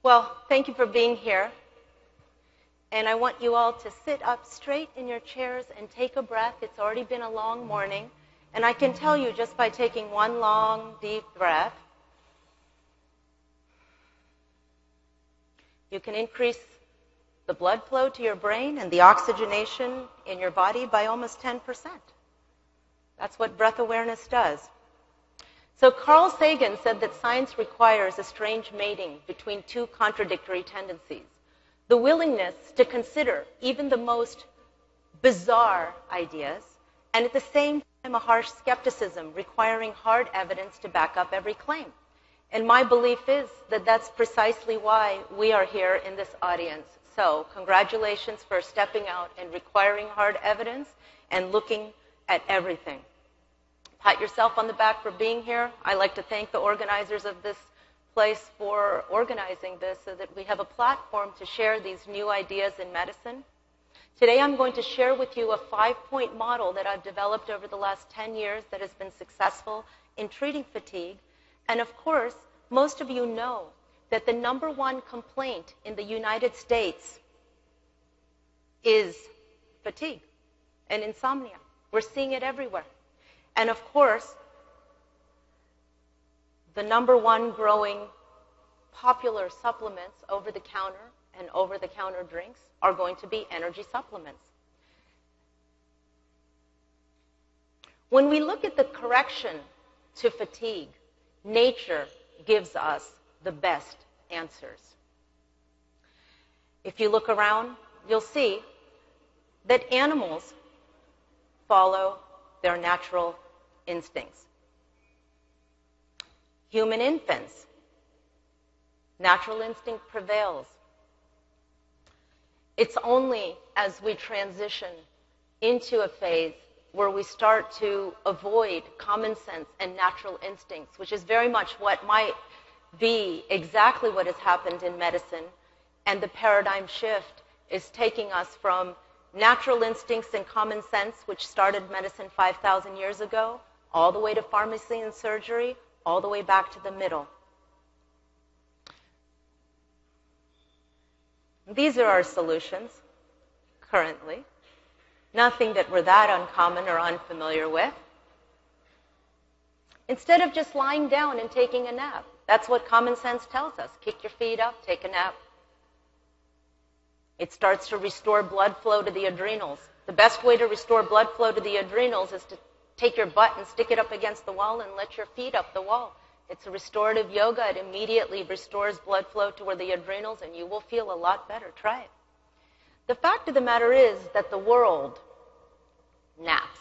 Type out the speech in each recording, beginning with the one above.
Well, thank you for being here. And I want you all to sit up straight in your chairs and take a breath. It's already been a long morning. And I can tell you just by taking one long, deep breath, you can increase the blood flow to your brain and the oxygenation in your body by almost 10%. That's what breath awareness does. So Carl Sagan said that science requires a strange mating between two contradictory tendencies. The willingness to consider even the most bizarre ideas, and at the same time a harsh skepticism requiring hard evidence to back up every claim. And my belief is that that's precisely why we are here in this audience. So congratulations for stepping out and requiring hard evidence and looking at everything. Pat yourself on the back for being here. I like to thank the organizers of this place for organizing this so that we have a platform to share these new ideas in medicine. Today I'm going to share with you a 5-point model that I've developed over the last 10 years that has been successful in treating fatigue. And of course, most of you know that the number one complaint in the United States is fatigue and insomnia. We're seeing it everywhere. And of course, the number one growing popular supplements over the counter and over-the-counter drinks are going to be energy supplements. When we look at the correction to fatigue, nature gives us the best answers. If you look around, you'll see that animals follow their natural instincts. Human infants, natural instinct prevails. It's only as we transition into a phase where we start to avoid common sense and natural instincts, which is very much what might be exactly what has happened in medicine, and the paradigm shift is taking us from natural instincts and common sense, which started medicine 5,000 years ago, all the way to pharmacy and surgery, all the way back to the middle. These are our solutions currently. Nothing that we're that uncommon or unfamiliar with. Instead of just lying down and taking a nap, that's what common sense tells us. Kick your feet up, take a nap. It starts to restore blood flow to the adrenals. The best way to restore blood flow to the adrenals is to take your butt and stick it up against the wall and let your feet up the wall. It's a restorative yoga. It immediately restores blood flow to where the adrenals, and you will feel a lot better. Try it. The fact of the matter is that the world naps.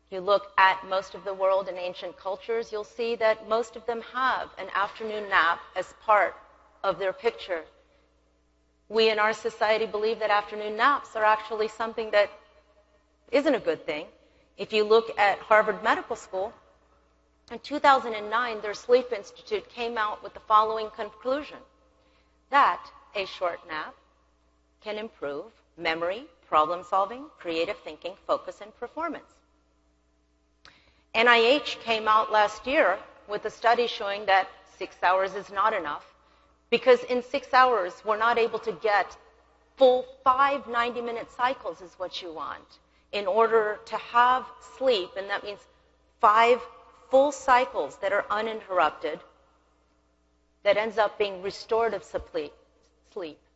If you look at most of the world in ancient cultures, you'll see that most of them have an afternoon nap as part of their picture. We in our society believe that afternoon naps are actually something that isn't a good thing. If you look at Harvard Medical School, in 2009, their Sleep Institute came out with the following conclusion, that a short nap can improve memory, problem-solving, creative thinking, focus, and performance. NIH came out last year with a study showing that 6 hours is not enough, because in 6 hours, we're not able to get full 5 90-minute cycles is what you want in order to have sleep, and that means 5 full cycles that are uninterrupted, that ends up being restorative sleep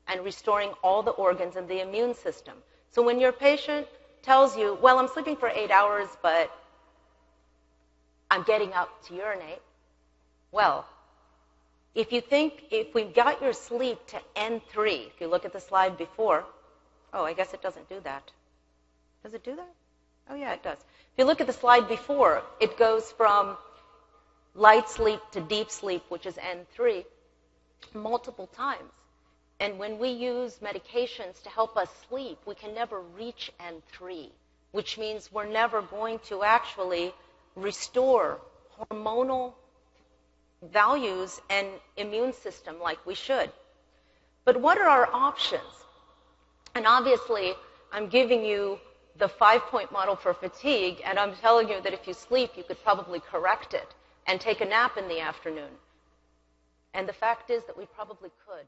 and restoring all the organs and the immune system. So when your patient tells you, well, I'm sleeping for 8 hours, but I'm getting up to urinate, well, if we got your sleep to N3, if you look at the slide before, oh, I guess it doesn't do that. Does it do that? Oh, yeah, it does. If you look at the slide before, it goes from light sleep to deep sleep, which is N3, multiple times. And when we use medications to help us sleep, we can never reach N3, which means we're never going to actually restore hormonal values and immune system like we should. But what are our options? And obviously, I'm giving you the 5-point model for fatigue, and I'm telling you that if you sleep, you could probably correct it and take a nap in the afternoon. And the fact is that we probably could.